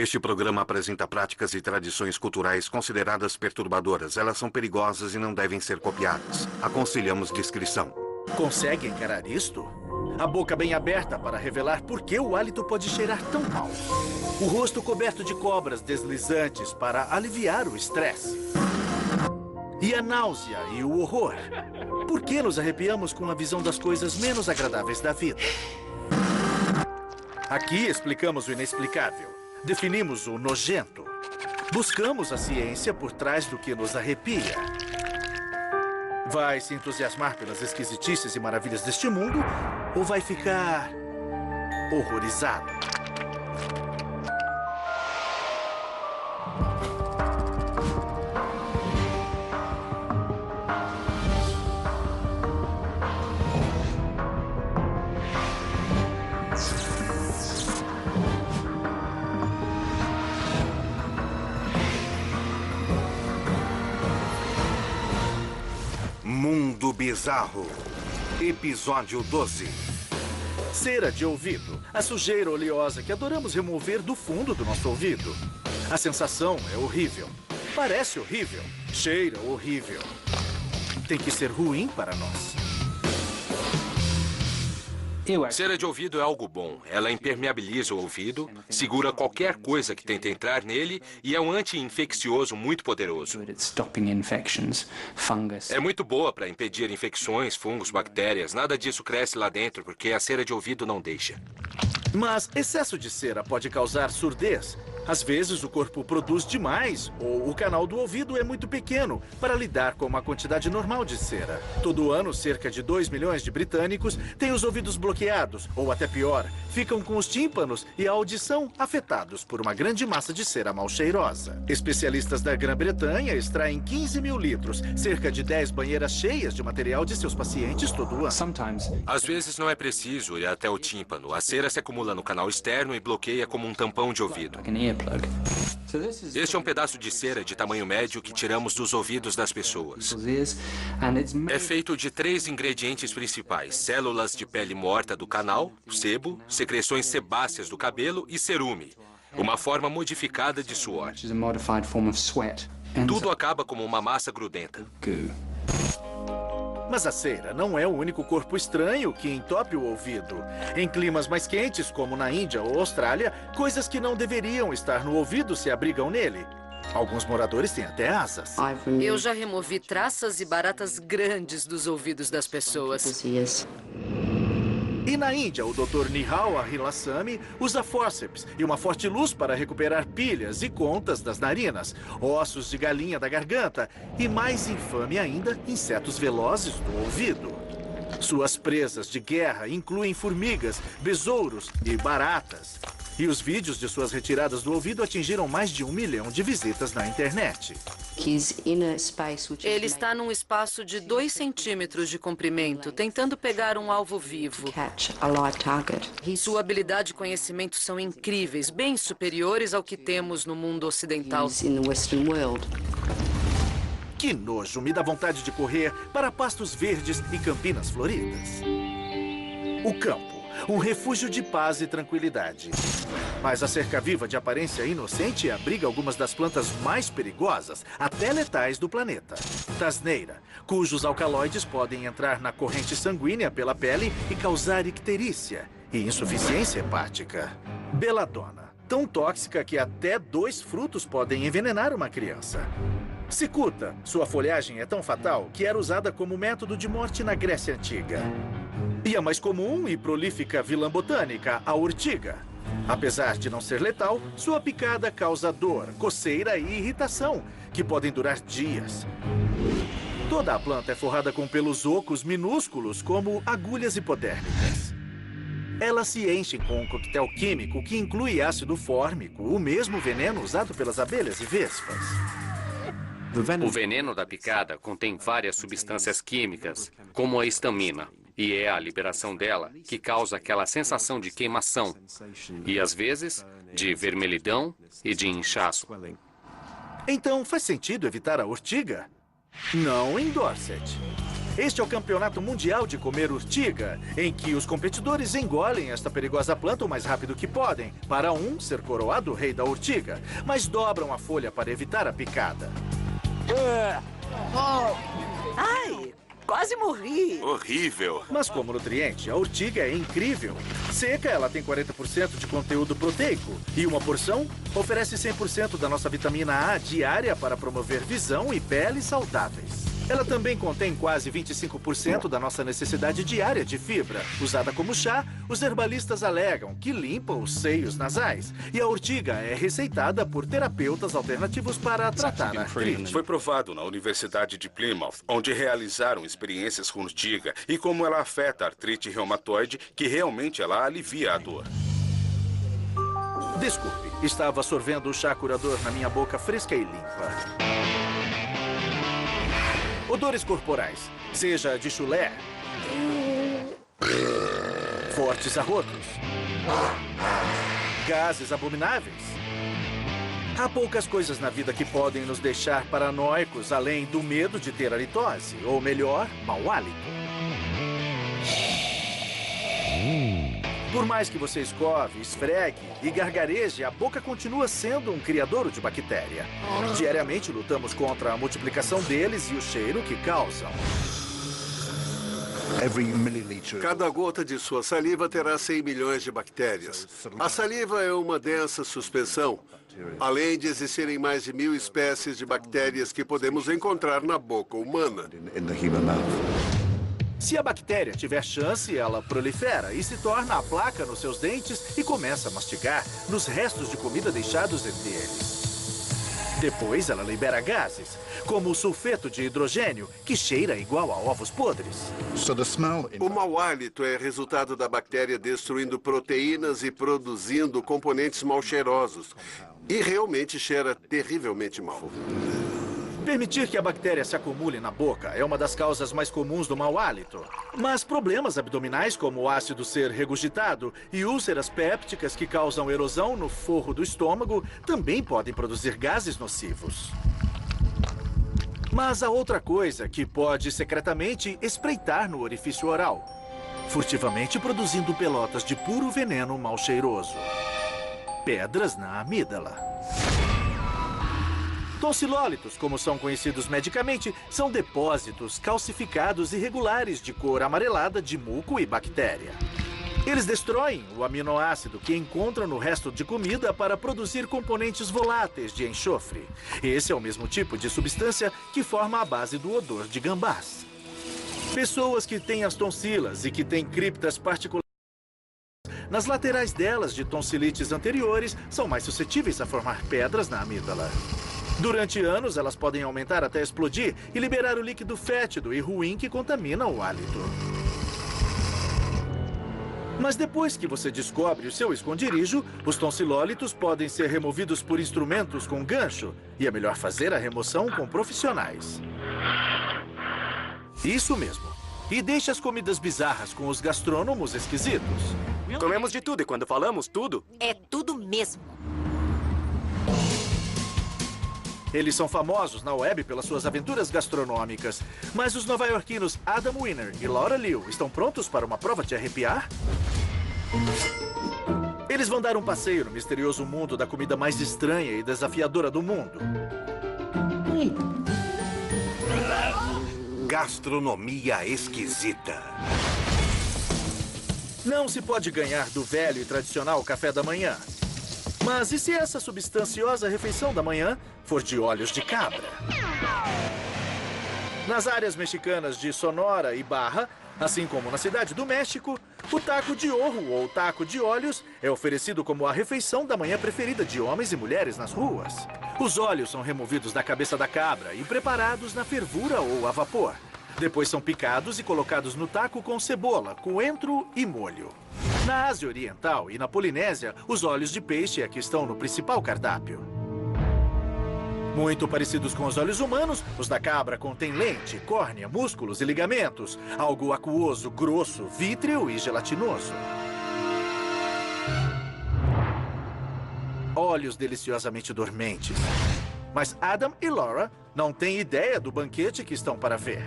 Este programa apresenta práticas e tradições culturais consideradas perturbadoras. Elas são perigosas e não devem ser copiadas. Aconselhamos discrição. Consegue encarar isto? A boca bem aberta para revelar por que o hálito pode cheirar tão mal. O rosto coberto de cobras deslizantes para aliviar o estresse. E a náusea e o horror. Por que nos arrepiamos com a visão das coisas menos agradáveis da vida? Aqui explicamos o inexplicável. Definimos o nojento. Buscamos a ciência por trás do que nos arrepia. Vai se entusiasmar pelas esquisitices e maravilhas deste mundo ou vai ficar horrorizado? Mundo Bizarro, episódio 12. Cera de ouvido, a sujeira oleosa que adoramos remover do fundo do nosso ouvido. A sensação é horrível. Parece horrível. Cheira horrível. Tem que ser ruim para nós. Cera de ouvido é algo bom. Ela impermeabiliza o ouvido, segura qualquer coisa que tente entrar nele e é um anti-infeccioso muito poderoso. É muito boa para impedir infecções, fungos, bactérias. Nada disso cresce lá dentro porque a cera de ouvido não deixa. Mas excesso de cera pode causar surdez. Às vezes o corpo produz demais ou o canal do ouvido é muito pequeno para lidar com uma quantidade normal de cera. Todo ano, cerca de 2 milhões de britânicos têm os ouvidos bloqueados ou, até pior, ficam com os tímpanos e a audição afetados por uma grande massa de cera mal cheirosa. Especialistas da Grã-Bretanha extraem 15 mil litros, cerca de 10 banheiras cheias de material de seus pacientes todo ano. Às vezes não é preciso ir até o tímpano. A cera se acumula no canal externo e bloqueia como um tampão de ouvido. Este é um pedaço de cera de tamanho médio que tiramos dos ouvidos das pessoas. É feito de 3 ingredientes principais: células de pele morta do canal, sebo, secreções sebáceas do cabelo e cerume, uma forma modificada de suor. Tudo acaba como uma massa grudenta. Mas a cera não é o único corpo estranho que entope o ouvido. Em climas mais quentes, como na Índia ou Austrália, coisas que não deveriam estar no ouvido se abrigam nele. Alguns moradores têm até asas. Eu já removi traças e baratas grandes dos ouvidos das pessoas. E na Índia, o Dr. Nihal Ahilasamy usa fórceps e uma forte luz para recuperar pilhas e contas das narinas, ossos de galinha da garganta e, mais infame ainda, insetos velozes do ouvido. Suas presas de guerra incluem formigas, besouros e baratas. E os vídeos de suas retiradas do ouvido atingiram mais de 1 milhão de visitas na internet. Ele está num espaço de 2 centímetros de comprimento, tentando pegar um alvo vivo. Sua habilidade e conhecimento são incríveis, bem superiores ao que temos no mundo ocidental. Que nojo, me dá vontade de correr para pastos verdes e campinas floridas. O campo, um refúgio de paz e tranquilidade. Mas a cerca-viva de aparência inocente abriga algumas das plantas mais perigosas, até letais do planeta. Tasneira, cujos alcaloides podem entrar na corrente sanguínea pela pele e causar icterícia e insuficiência hepática. Beladona, tão tóxica que até 2 frutos podem envenenar uma criança. Cicuta, sua folhagem é tão fatal que era usada como método de morte na Grécia Antiga. E a mais comum e prolífica vilã botânica, a urtiga. Apesar de não ser letal, sua picada causa dor, coceira e irritação, que podem durar dias. Toda a planta é forrada com pelos ocos minúsculos, como agulhas hipodérmicas. Elas se enchem com um coquetel químico que inclui ácido fórmico, o mesmo veneno usado pelas abelhas e vespas. O veneno da picada contém várias substâncias químicas, como a histamina. E é a liberação dela que causa aquela sensação de queimação e, às vezes, de vermelhidão e de inchaço. Então, faz sentido evitar a urtiga? Não em Dorset. Este é o Campeonato Mundial de Comer Urtiga, em que os competidores engolem esta perigosa planta o mais rápido que podem, para um ser coroado rei da urtiga, mas dobram a folha para evitar a picada. Ai, quase morri. Horrível. Mas como nutriente, a urtiga é incrível. Seca, ela tem 40% de conteúdo proteico. E uma porção oferece 100% da nossa vitamina A diária para promover visão e pele saudáveis. Ela também contém quase 25% da nossa necessidade diária de fibra. Usada como chá, os herbalistas alegam que limpa os seios nasais. E a urtiga é receitada por terapeutas alternativos para tratar a artrite. Foi provado na Universidade de Plymouth, onde realizaram experiências com urtiga e como ela afeta a artrite reumatoide, que realmente ela alivia a dor. Desculpe, estava sorvendo o chá curador na minha boca fresca e limpa. Odores corporais, seja de chulé, fortes arrotos, gases abomináveis. Há poucas coisas na vida que podem nos deixar paranoicos, além do medo de ter halitose, ou melhor, mau hálito. Por mais que você escove, esfregue e gargareje, a boca continua sendo um criadouro de bactéria. Diariamente lutamos contra a multiplicação deles e o cheiro que causam. Cada gota de sua saliva terá 100 milhões de bactérias. A saliva é uma densa suspensão, além de existirem mais de 1000 espécies de bactérias que podemos encontrar na boca humana. Se a bactéria tiver chance, ela prolifera e se torna a placa nos seus dentes e começa a mastigar nos restos de comida deixados entre eles. Depois, ela libera gases, como o sulfeto de hidrogênio, que cheira igual a ovos podres. O mau hálito é resultado da bactéria destruindo proteínas e produzindo componentes mal cheirosos. E realmente cheira terrivelmente mal. Permitir que a bactéria se acumule na boca é uma das causas mais comuns do mau hálito. Mas problemas abdominais, como o ácido ser regurgitado e úlceras pépticas que causam erosão no forro do estômago, também podem produzir gases nocivos. Mas há outra coisa que pode secretamente espreitar no orifício oral, furtivamente produzindo pelotas de puro veneno mal cheiroso. Pedras na amígdala. Tonsilólitos, como são conhecidos medicamente, são depósitos calcificados irregulares de cor amarelada de muco e bactéria. Eles destroem o aminoácido que encontram no resto de comida para produzir componentes voláteis de enxofre. Esse é o mesmo tipo de substância que forma a base do odor de gambás. Pessoas que têm as tonsilas e que têm criptas particulares nas laterais delas de tonsilites anteriores são mais suscetíveis a formar pedras na amígdala. Durante anos, elas podem aumentar até explodir e liberar o líquido fétido e ruim que contamina o hálito. Mas depois que você descobre o seu esconderijo, os tonsilólitos podem ser removidos por instrumentos com gancho. E é melhor fazer a remoção com profissionais. Isso mesmo. E deixe as comidas bizarras com os gastrônomos esquisitos. Comemos de tudo e quando falamos tudo... É tudo mesmo. Eles são famosos na web pelas suas aventuras gastronômicas. Mas os nova-iorquinos Adam Winner e Laura Liu estão prontos para uma prova de arrepiar? Eles vão dar um passeio no misterioso mundo da comida mais estranha e desafiadora do mundo. Gastronomia esquisita. Não se pode ganhar do velho e tradicional café da manhã. Mas e se essa substanciosa refeição da manhã for de olhos de cabra? Nas áreas mexicanas de Sonora e Barra, assim como na cidade do México, o taco de ojo ou taco de olhos é oferecido como a refeição da manhã preferida de homens e mulheres nas ruas. Os olhos são removidos da cabeça da cabra e preparados na fervura ou a vapor. Depois são picados e colocados no taco com cebola, coentro e molho. Na Ásia Oriental e na Polinésia, os olhos de peixe é que estão no principal cardápio. Muito parecidos com os olhos humanos, os da cabra contêm lente, córnea, músculos e ligamentos, algo aquoso, grosso, vítreo e gelatinoso. Olhos deliciosamente dormentes. Mas Adam e Laura não têm ideia do banquete que estão para ver.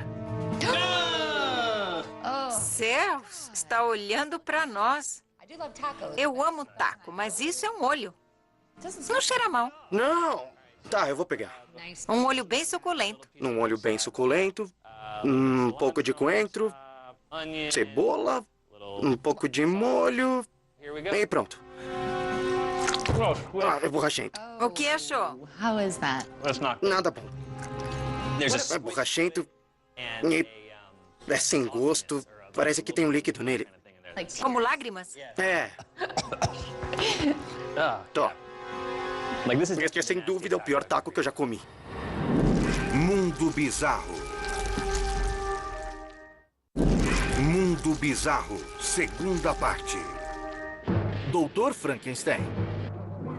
céus, está olhando para nós. Eu amo taco, mas isso é um olho. Não cheira mal. Não. Tá, eu vou pegar. Um olho bem suculento. Um olho bem suculento, um pouco de coentro, cebola, um pouco de molho e pronto. Ah, é borrachento. O que achou? Nada bom. É borrachento e é sem gosto. Parece que tem um líquido nele. Como lágrimas? É. Tô. Este é sem dúvida o pior taco que eu já comi. Mundo Bizarro. Mundo Bizarro, segunda parte. Dr. Frankenstein.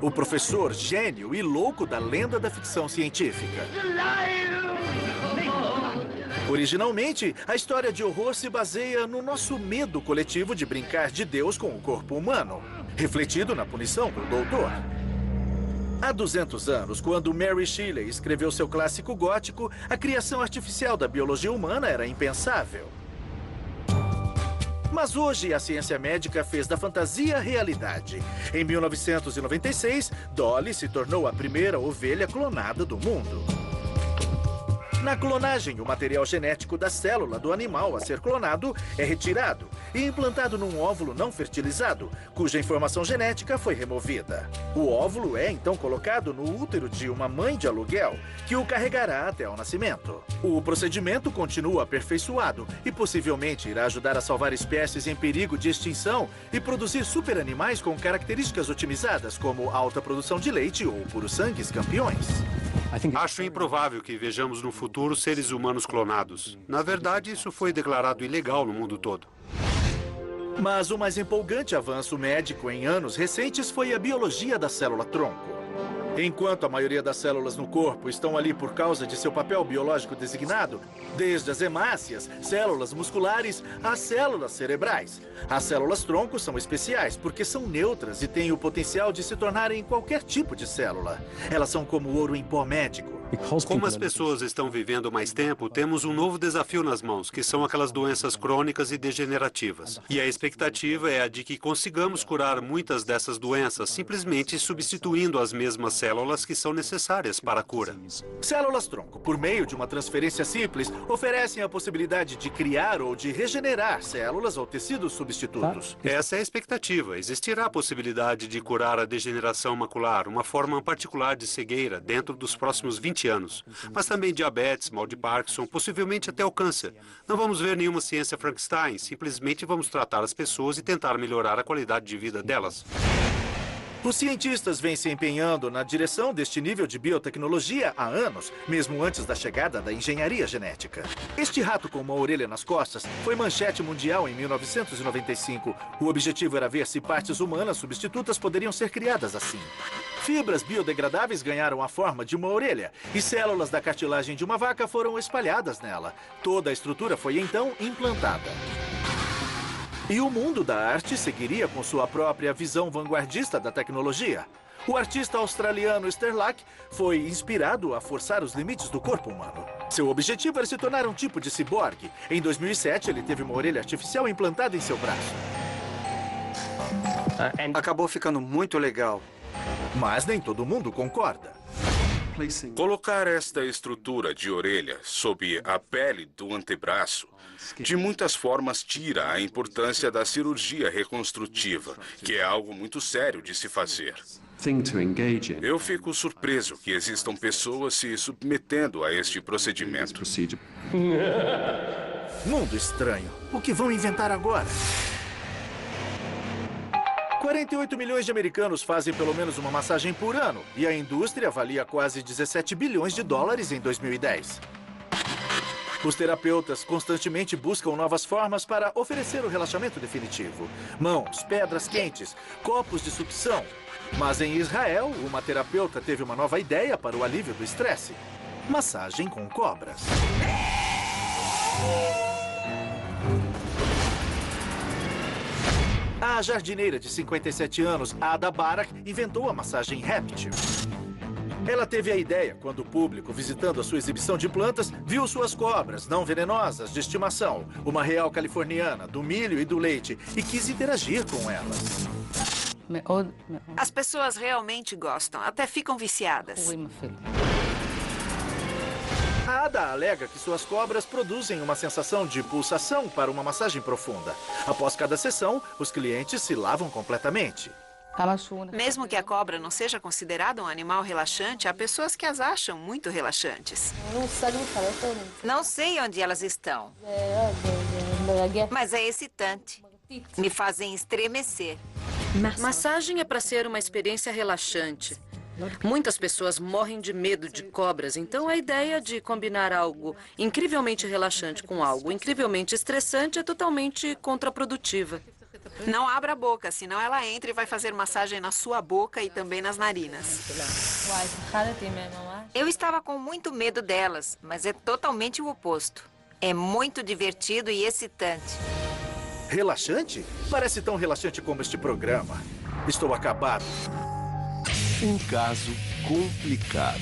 O professor gênio e louco da lenda da ficção científica. Originalmente, a história de horror se baseia no nosso medo coletivo de brincar de Deus com o corpo humano, refletido na punição do doutor. Há 200 anos, quando Mary Shelley escreveu seu clássico gótico, a criação artificial da biologia humana era impensável. Mas hoje a ciência médica fez da fantasia realidade. Em 1996, Dolly se tornou a primeira ovelha clonada do mundo. Na clonagem, o material genético da célula do animal a ser clonado é retirado e implantado num óvulo não fertilizado, cuja informação genética foi removida. O óvulo é então colocado no útero de uma mãe de aluguel, que o carregará até o nascimento. O procedimento continua aperfeiçoado e possivelmente irá ajudar a salvar espécies em perigo de extinção e produzir superanimais com características otimizadas, como alta produção de leite ou puros sangues campeões. Acho improvável que vejamos no futuro seres humanos clonados. Na verdade, isso foi declarado ilegal no mundo todo. Mas o mais empolgante avanço médico em anos recentes foi a biologia da célula-tronco. Enquanto a maioria das células no corpo estão ali por causa de seu papel biológico designado, desde as hemácias, células musculares, às células cerebrais. As células-tronco são especiais porque são neutras e têm o potencial de se tornarem qualquer tipo de célula. Elas são como ouro em pó médico. Como as pessoas estão vivendo mais tempo, temos um novo desafio nas mãos, que são aquelas doenças crônicas e degenerativas. E a expectativa é a de que consigamos curar muitas dessas doenças, simplesmente substituindo as mesmas células que são necessárias para a cura. Células-tronco, por meio de uma transferência simples, oferecem a possibilidade de criar ou de regenerar células ou tecidos substitutos. Essa é a expectativa. Existirá a possibilidade de curar a degeneração macular, uma forma particular de cegueira, dentro dos próximos 20 anos. Mas também diabetes, mal de Parkinson, possivelmente até o câncer. Não vamos ver nenhuma ciência Frankenstein, simplesmente vamos tratar as pessoas e tentar melhorar a qualidade de vida delas. Os cientistas vêm se empenhando na direção deste nível de biotecnologia há anos, mesmo antes da chegada da engenharia genética. Este rato com uma orelha nas costas foi manchete mundial em 1995. O objetivo era ver se partes humanas substitutas poderiam ser criadas assim. Fibras biodegradáveis ganharam a forma de uma orelha e células da cartilagem de uma vaca foram espalhadas nela. Toda a estrutura foi então implantada. E o mundo da arte seguiria com sua própria visão vanguardista da tecnologia. O artista australiano Sterlach foi inspirado a forçar os limites do corpo humano. Seu objetivo era se tornar um tipo de ciborgue. Em 2007, ele teve uma orelha artificial implantada em seu braço. Acabou ficando muito legal. Mas nem todo mundo concorda. Colocar esta estrutura de orelha sob a pele do antebraço, de muitas formas tira a importância da cirurgia reconstrutiva, que é algo muito sério de se fazer. Eu fico surpreso que existam pessoas se submetendo a este procedimento. Mundo estranho. O que vão inventar agora? 48 milhões de americanos fazem pelo menos uma massagem por ano, e a indústria valia quase 17 bilhões de dólares em 2010. Os terapeutas constantemente buscam novas formas para oferecer o relaxamento definitivo. Mãos, pedras quentes, copos de sucção. Mas em Israel, uma terapeuta teve uma nova ideia para o alívio do estresse. Massagem com cobras. A jardineira de 57 anos, Ada Barak, inventou a massagem réptil. Ela teve a ideia quando o público, visitando a sua exibição de plantas, viu suas cobras não venenosas de estimação, uma real californiana, do milho e do leite, e quis interagir com elas. As pessoas realmente gostam, até ficam viciadas. A Ada alega que suas cobras produzem uma sensação de pulsação para uma massagem profunda. Após cada sessão, os clientes se lavam completamente. Mesmo que a cobra não seja considerada um animal relaxante, há pessoas que as acham muito relaxantes. Não sei onde elas estão, mas é excitante. Me fazem estremecer. Massagem é para ser uma experiência relaxante. Muitas pessoas morrem de medo de cobras, então a ideia de combinar algo incrivelmente relaxante com algo incrivelmente estressante é totalmente contraprodutiva. Não abra a boca, senão ela entra e vai fazer massagem na sua boca e também nas narinas. Eu estava com muito medo delas, mas é totalmente o oposto. É muito divertido e excitante. Relaxante? Parece tão relaxante como este programa. Estou acabado. Um caso complicado.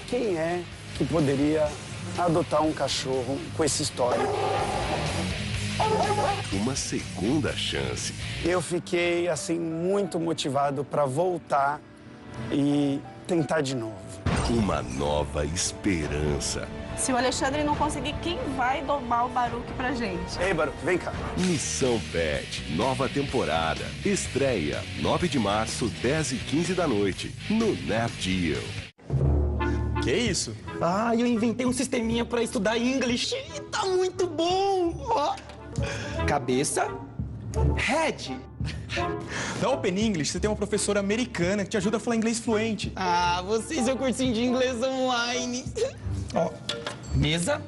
Quem é que poderia adotar um cachorro com esse histórico? Uma segunda chance. Eu fiquei, assim, muito motivado para voltar e tentar de novo. Uma nova esperança. Se o Alexandre não conseguir, quem vai domar o Baruque pra gente? Ei, Baruque, vem cá. Missão Pet, nova temporada. Estreia 9 de março, 10h15 da noite, no Nat Geo. Que isso? Ah, eu inventei um sisteminha pra estudar English e tá muito bom! Ó. Cabeça, head. Na Open English, você tem uma professora americana que te ajuda a falar inglês fluente. Ah, você e seu cursinho de inglês online. Ó, mesa,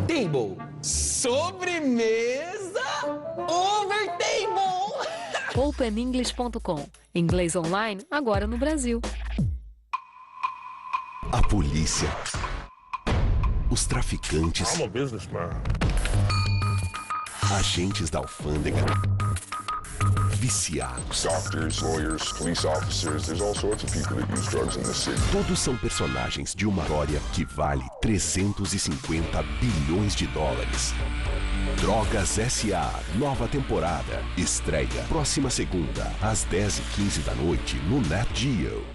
table, sobremesa, over table. OpenEnglish.com. Inglês online agora no Brasil. A polícia. Os traficantes. I'm a businessman. Agentes da alfândega. Viciados. Doctors, lawyers, police officers, there's all sorts of people that use drugs in this city. Todos são personagens de uma história que vale 350 bilhões de dólares. Drogas S.A. Nova temporada. Estreia próxima segunda, às 10h15 da noite, no Nat Geo.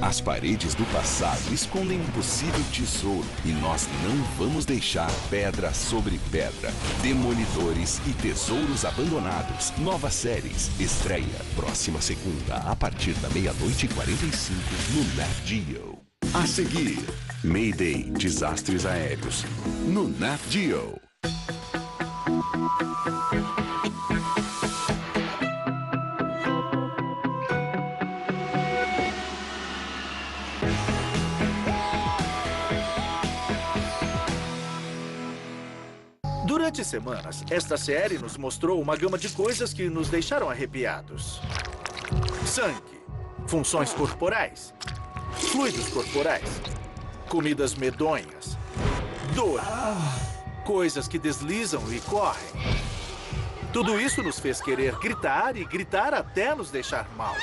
As paredes do passado escondem um possível tesouro e nós não vamos deixar pedra sobre pedra. Demolidores e tesouros abandonados. Novas séries. Estreia próxima segunda, a partir da 00:45 no Nat Geo. A seguir, Mayday, desastres aéreos, no Nat Geo. Durante semanas, esta série nos mostrou uma gama de coisas que nos deixaram arrepiados. Sangue, funções corporais, fluidos corporais, comidas medonhas, dor, coisas que deslizam e correm. Tudo isso nos fez querer gritar e gritar até nos deixar mal.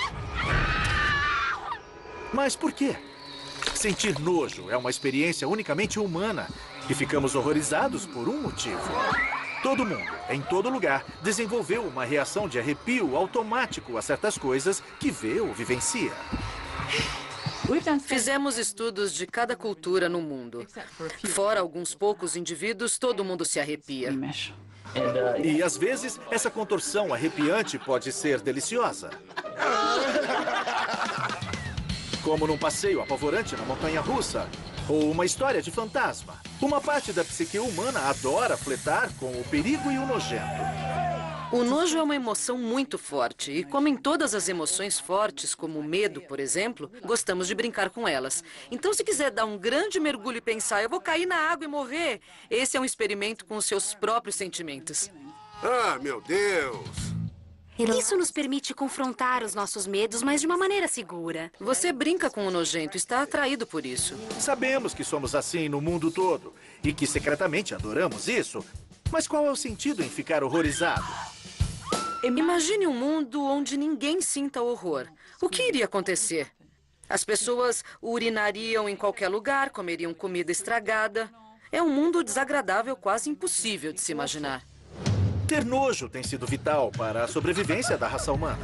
Mas por quê? Sentir nojo é uma experiência unicamente humana e ficamos horrorizados por um motivo. Todo mundo, em todo lugar, desenvolveu uma reação de arrepio automático a certas coisas que vê ou vivencia. Fizemos estudos de cada cultura no mundo. Fora alguns poucos indivíduos, todo mundo se arrepia. E às vezes, essa contorção arrepiante pode ser deliciosa. Como num passeio apavorante na montanha-russa, ou uma história de fantasma. Uma parte da psique humana adora flertar com o perigo e o nojento. O nojo é uma emoção muito forte e, como em todas as emoções fortes, como o medo, por exemplo, gostamos de brincar com elas. Então, se quiser dar um grande mergulho e pensar, eu vou cair na água e morrer, esse é um experimento com os seus próprios sentimentos. Ah, meu Deus! Isso nos permite confrontar os nossos medos, mas de uma maneira segura. Você brinca com o nojento, está atraído por isso. Sabemos que somos assim no mundo todo e que secretamente adoramos isso. Mas qual é o sentido em ficar horrorizado? Imagine um mundo onde ninguém sinta horror. O que iria acontecer? As pessoas urinariam em qualquer lugar, comeriam comida estragada. É um mundo desagradável, quase impossível de se imaginar. Ter nojo tem sido vital para a sobrevivência da raça humana.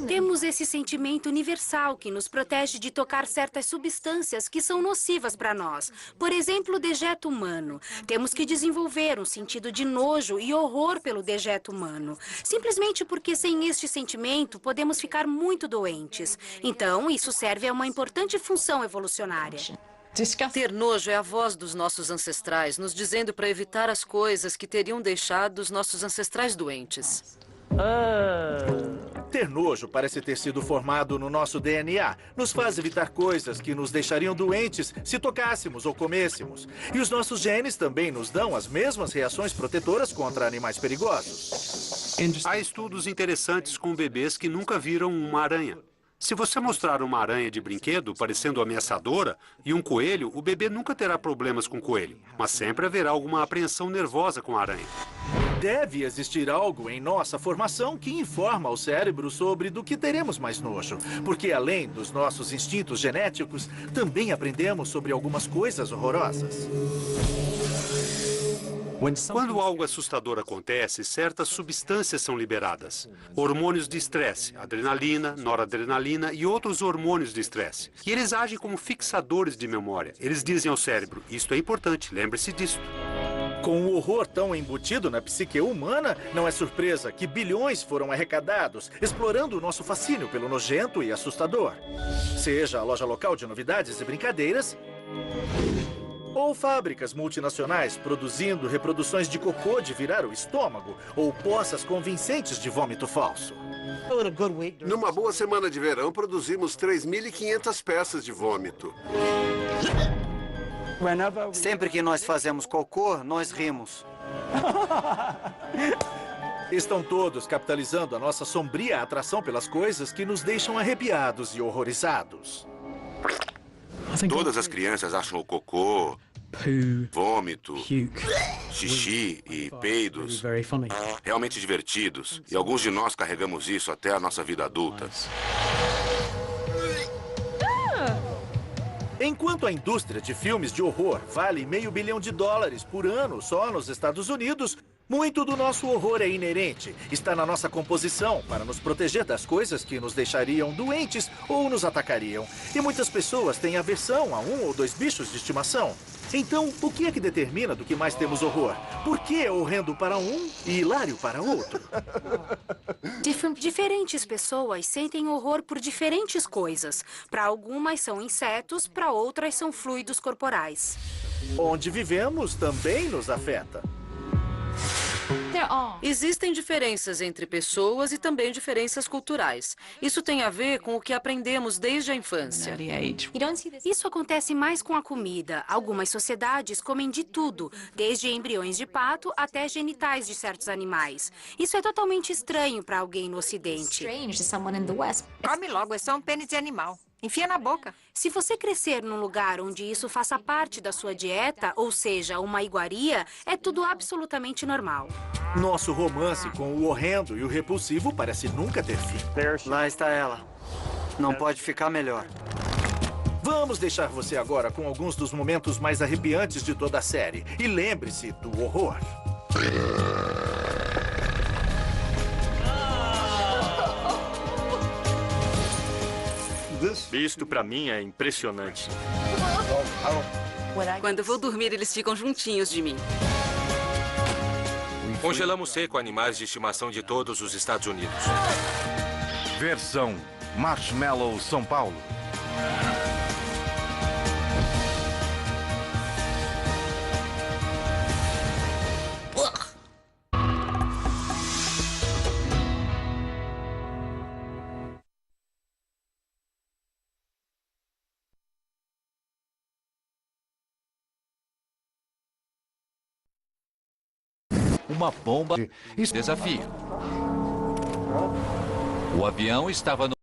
Temos esse sentimento universal que nos protege de tocar certas substâncias que são nocivas para nós. Por exemplo, o dejeto humano. Temos que desenvolver um sentido de nojo e horror pelo dejeto humano. Simplesmente porque sem este sentimento podemos ficar muito doentes. Então, isso serve a uma importante função evolucionária. Ter nojo é a voz dos nossos ancestrais, nos dizendo para evitar as coisas que teriam deixado os nossos ancestrais doentes. Ter nojo parece ter sido formado no nosso DNA. Nos faz evitar coisas que nos deixariam doentes se tocássemos ou comêssemos. E os nossos genes também nos dão as mesmas reações protetoras contra animais perigosos. Há estudos interessantes com bebês que nunca viram uma aranha. Se você mostrar uma aranha de brinquedo parecendo ameaçadora e um coelho, o bebê nunca terá problemas com o coelho, mas sempre haverá alguma apreensão nervosa com a aranha. Deve existir algo em nossa formação que informa ao cérebro sobre do que teremos mais nojo. Porque além dos nossos instintos genéticos, também aprendemos sobre algumas coisas horrorosas. Quando algo assustador acontece, certas substâncias são liberadas. Hormônios de estresse, adrenalina, noradrenalina e outros hormônios de estresse. E eles agem como fixadores de memória. Eles dizem ao cérebro, isto é importante, lembre-se disto. Com o horror tão embutido na psique humana, não é surpresa que bilhões foram arrecadados, explorando o nosso fascínio pelo nojento e assustador. Seja a loja local de novidades e brincadeiras, ou fábricas multinacionais produzindo reproduções de cocô de virar o estômago, ou poças convincentes de vômito falso. Numa boa semana de verão, produzimos 3.500 peças de vômito. Sempre que nós fazemos cocô, nós rimos. Estão todos capitalizando a nossa sombria atração pelas coisas que nos deixam arrepiados e horrorizados. Todas as crianças acham o cocô, vômito, xixi e peidos realmente divertidos. E alguns de nós carregamos isso até a nossa vida adulta. Enquanto a indústria de filmes de horror vale $500 milhão por ano só nos Estados Unidos, muito do nosso horror é inerente. Está na nossa composição para nos proteger das coisas que nos deixariam doentes ou nos atacariam. E muitas pessoas têm aversão a 1 ou 2 bichos de estimação. Então, o que é que determina do que mais temos horror? Por que é horrendo para um e hilário para outro? Diferentes pessoas sentem horror por diferentes coisas. Para algumas são insetos, para outras são fluidos corporais. Onde vivemos também nos afeta. Existem diferenças entre pessoas e também diferenças culturais. Isso tem a ver com o que aprendemos desde a infância. Isso acontece mais com a comida. Algumas sociedades comem de tudo, desde embriões de pato até genitais de certos animais. Isso é totalmente estranho para alguém no Ocidente. Come logo, é só um pênis de animal. Enfia na boca. Se você crescer num lugar onde isso faça parte da sua dieta, ou seja, uma iguaria, é tudo absolutamente normal. Nosso romance com o horrendo e o repulsivo parece nunca ter fim. Lá está ela. Não pode ficar melhor. Vamos deixar você agora com alguns dos momentos mais arrepiantes de toda a série. E lembre-se do horror. Isto pra mim é impressionante. Quando eu vou dormir, eles ficam juntinhos de mim. Congelamos seco animais de estimação de todos os Estados Unidos. Versão Marshmallow São Paulo. Uma bomba. Desafio. O avião estava no